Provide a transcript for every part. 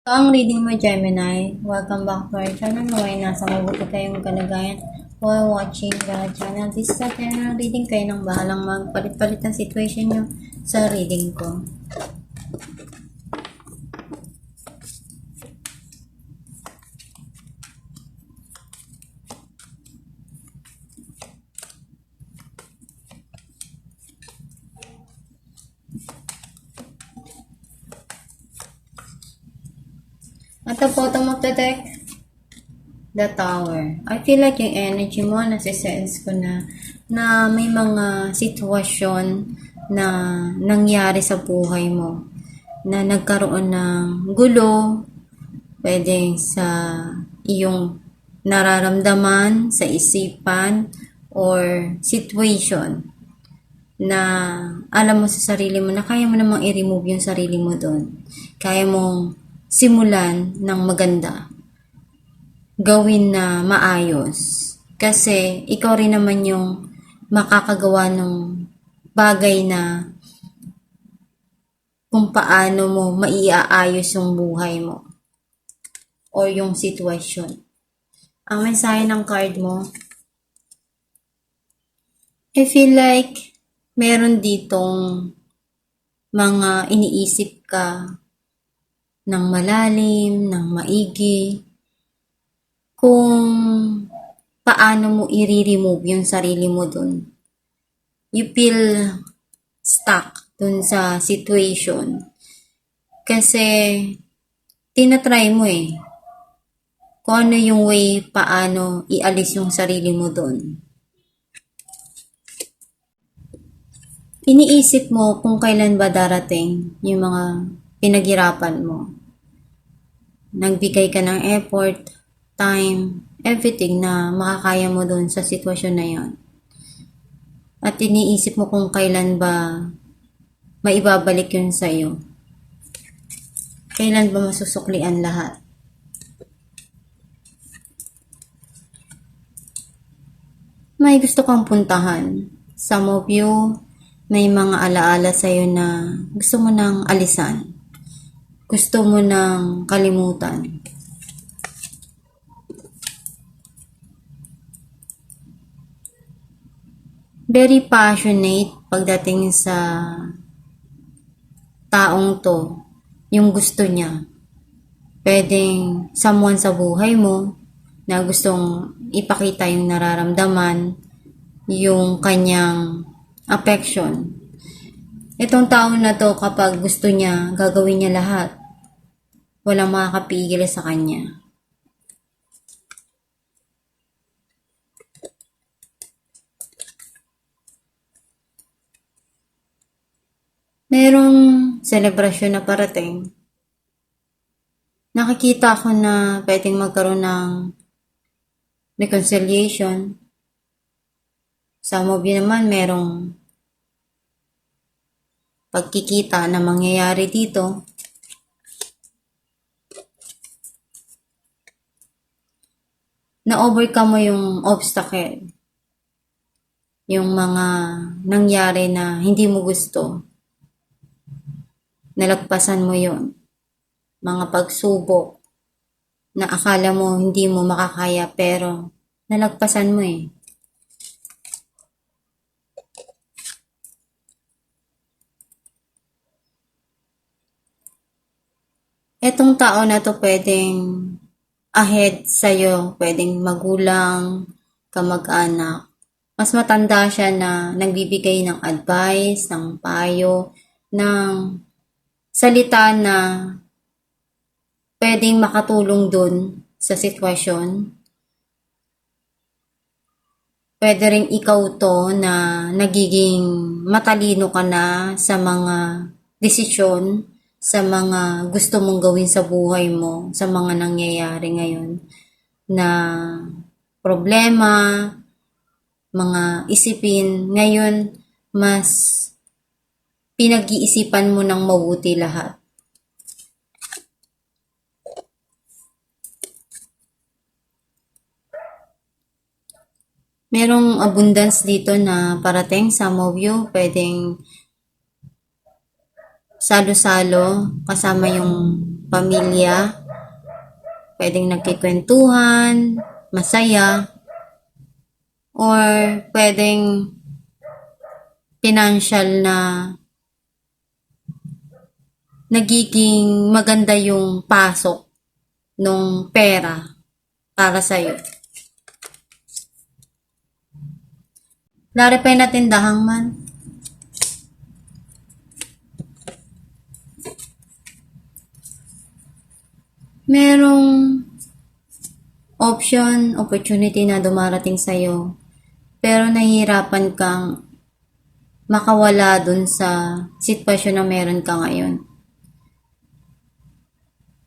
So, ang reading mo, Gemini, welcome back to our channel. Naway nasa mabuti kayong kalagayan while watching the channel. This is a general reading. Kayo nang bahalang magpalit-palit ng situation nyo sa reading ko. At the bottom of the deck, the Tower. I feel like yung energy mo, nasisense ko na may mga sitwasyon na nangyari sa buhay mo, na nagkaroon ng gulo, pwede sa iyong nararamdaman, sa isipan, or situation na alam mo sa sarili mo na kaya mo namang i-remove yung sarili mo doon. Kaya mong simulan ng maganda. Gawin na maayos. Kasi ikaw rin naman yung makakagawa ng bagay na kung paano mo maiaayos yung buhay mo or yung sitwasyon. Ang mensahe ng card mo, I feel like meron ditong mga iniisip ka ng malalim, ng maigi, kung paano mo i-remove yung sarili mo dun. You feel stuck dun sa situation. Kasi, tinatry mo kung ano yung way paano ialis yung sarili mo dun. Iniisip mo kung kailan ba darating yung mga pinaghirapan mo. Nagbigay ka ng effort, time, everything na makakaya mo dun sa sitwasyon na yon. At iniisip mo kung kailan ba maibabalik yun sa'yo. Kailan ba masusuklian lahat. May gusto kang puntahan. Some of you, may mga alaala sa'yo na gusto mo nang alisan. Gusto mo nang kalimutan. Very passionate pagdating sa taong to, yung gusto niya. Pwedeng someone sa buhay mo na gustong ipakita yung nararamdaman, yung kanyang affection. Itong tao na to, kapag gusto niya, gagawin niya lahat. Walang makakapigil sa kanya. Merong selebrasyon na parating. Nakikita ko na pwedeng magkaroon ng reconciliation. Some of you naman merong pagkikita na mangyayari dito. Na-overcome mo yung obstacle. Yung mga nangyari na hindi mo gusto. Nalagpasan mo yon. Mga pagsubok na akala mo hindi mo makakaya pero nalagpasan mo Etong tao na to pwedeng ahead sa'yo, pwedeng magulang, kamag-anak. Mas matanda siya na nagbibigay ng advice, ng payo, ng salita na pwedeng makatulong dun sa sitwasyon. Pwede rin ikaw to na nagiging matalino ka na sa mga desisyon, sa mga gusto mong gawin sa buhay mo, sa mga nangyayari ngayon na problema, mga isipin. Ngayon, mas pinag-iisipan mo ng mabuti lahat. Merong abundance dito na parating. Some of you, pwedeng salo-salo kasama yung pamilya, pwedeng nagkikwentuhan, masaya, or pwedeng financial na nagiging maganda yung pasok ng pera para sa'yo. Clarify natin the Hangman. Merong option, opportunity na dumarating sa'yo, pero nahihirapan kang makawala dun sa sitwasyon na meron ka ngayon.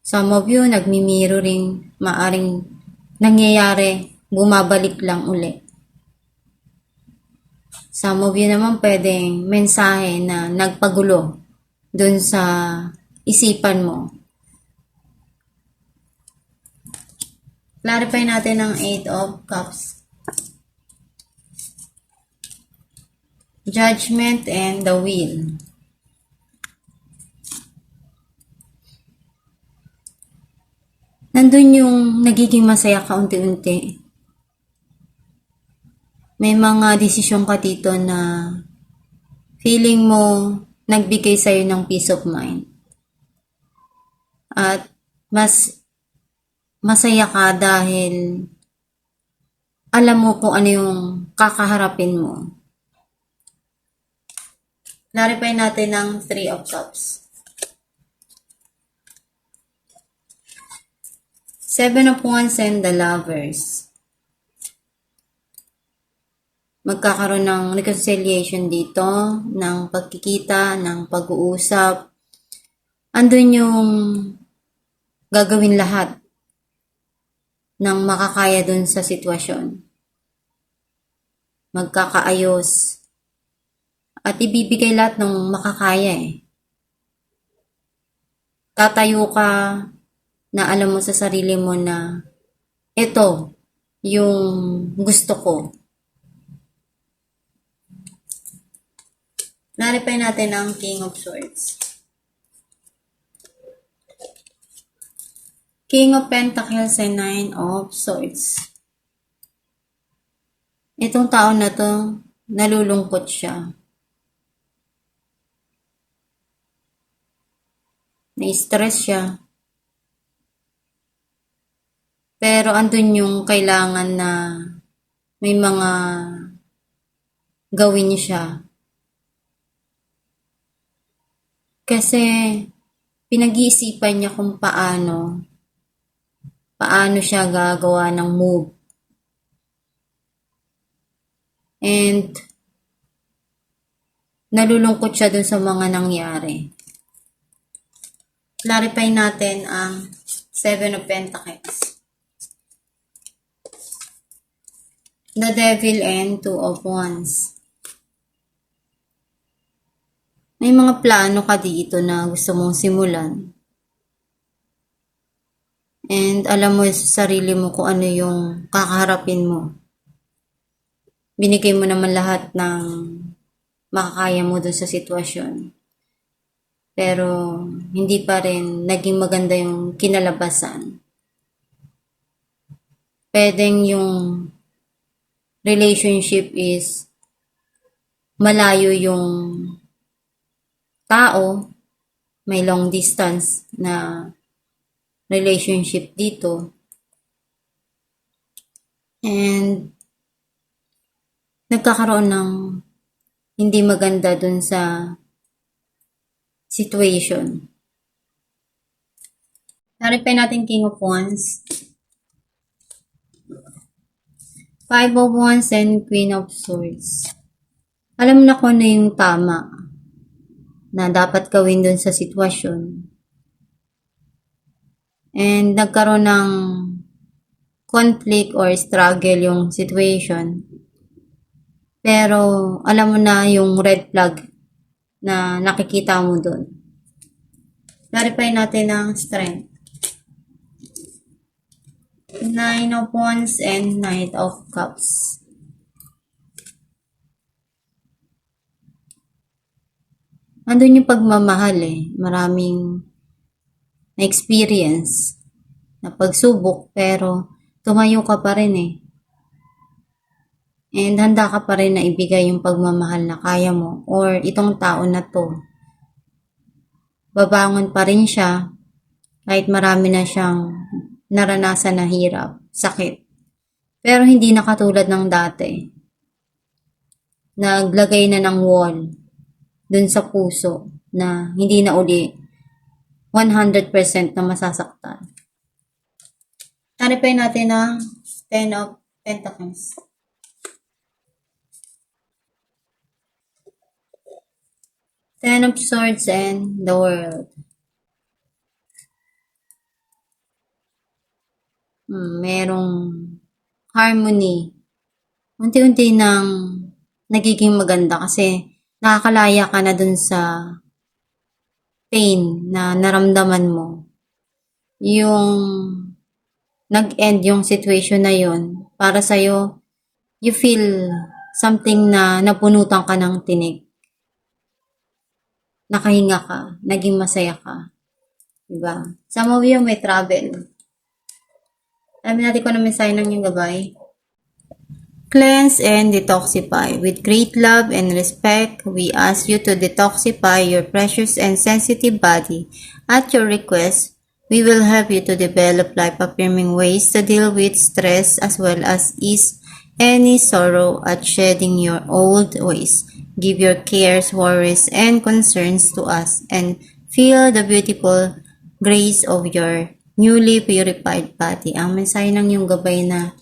Some of you, nagmi-mirroring, maaring nangyayari, bumabalik lang uli. Some of you naman pwedeng mensahe na nagpagulo dun sa isipan mo. Clarify natin ang 8 of Cups. Judgment and the Wheel. Nandun yung nagiging masaya ka unti-unti. May mga desisyon ka dito na feeling mo nagbigay sa'yo ng peace of mind. At mas masaya ka dahil alam mo kung ano yung kakaharapin mo. Clarify natin ang 3 of Cups. 7 of Wands and the Lovers. Magkakaroon ng reconciliation dito, ng pagkikita, ng pag-uusap. Andun yung gagawin lahat ng makakaya dun sa sitwasyon. Magkakaayos. At ibibigay lahat ng makakaya eh. Tatayo ka na alam mo sa sarili mo na ito yung gusto ko. Clarify natin ang King of Swords. King of Pentacles and 9 of Swords. Itong tao na to, nalulungkot siya. Na-stress siya. Pero andun yung kailangan na may mga gawin siya. Kasi pinag-iisipan niya kung paano siya gagawa ng move. And nalulungkot siya dun sa mga nangyari. Clarify natin ang 7 of Pentacles. The Devil and 2 of Wands. May mga plano ka dito na gusto mong simulan. And alam mo sa sarili mo kung ano yung kakaharapin mo. Binigay mo naman lahat ng makakaya mo dun sa sitwasyon. Pero hindi pa rin naging maganda yung kinalabasan. Pwedeng yung relationship is malayo yung tao, may long distance na relationship dito. And nagkakaroon ng hindi maganda dun sa situation. Clarify natin King of Wands. 5 of Wands and Queen of Swords. Alam na ko na yung tama na dapat gawin dun sa sitwasyon. And nagkaroon ng conflict or struggle yung situation. Pero alam mo na yung red flag na nakikita mo dun. Clarify natin ang strength. 9 of Wands and Knight of Cups. Andun yung pagmamahal eh. Maraming na experience, na pagsubok, pero tumayo ka pa rin eh. And handa ka pa rin na ibigay yung pagmamahal na kaya mo, or itong tao na to, babangon pa rin siya kahit marami na siyang naranasan na hirap, sakit. Pero hindi na katulad ng dati. Naglagay na ng wall dun sa puso na hindi na uli 100% na masasaktan. Hanapin natin ang 10 of Pentacles. Ten of Swords and the World. Merong harmony. Unti-unti nang nagiging maganda kasi nakakalaya ka na dun sa pain na naramdaman mo. Yung nag-end yung situation na yun, para sa'yo, you feel something na napunutan ka ng tinig. Nakahinga ka, naging masaya ka. Diba? Some of you may travel. Alam natin kung ano mensahe ng yung gabay. Cleanse and detoxify. With great love and respect, we ask you to detoxify your precious and sensitive body. At your request, we will help you to develop life-affirming ways to deal with stress as well as ease any sorrow at shedding your old ways. Give your cares, worries, and concerns to us and feel the beautiful grace of your newly purified body. Ang mensahe ng yung gabay na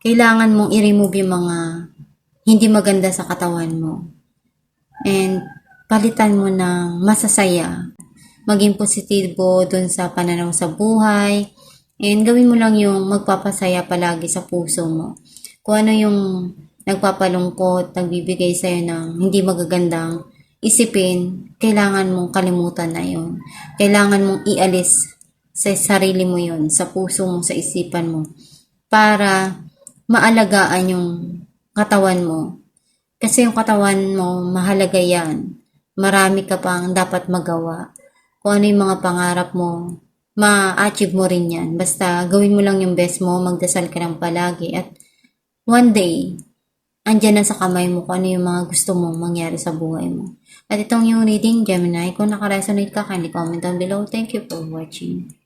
kailangan mong i-remove yung mga hindi maganda sa katawan mo. And palitan mo ng masasaya. Maging positibo dun sa pananaw sa buhay. And gawin mo lang yung magpapasaya palagi sa puso mo. Kung ano yung nagpapalungkot, nagbibigay sa'yo ng hindi magagandang isipin, kailangan mong kalimutan na yun. Kailangan mong ialis sa sarili mo yun, sa puso mo, sa isipan mo, para maalagaan yung katawan mo. Kasi yung katawan mo, mahalaga yan. Marami ka pang dapat magawa. Kung ano yung mga pangarap mo, ma-achieve mo rin yan. Basta gawin mo lang yung best mo, magdasal ka lang palagi. At one day, andyan na sa kamay mo kung ano yung mga gusto mong mangyari sa buhay mo. At itong yung reading, Gemini. Kung nakaresonate ka, kindly comment down below. Thank you for watching.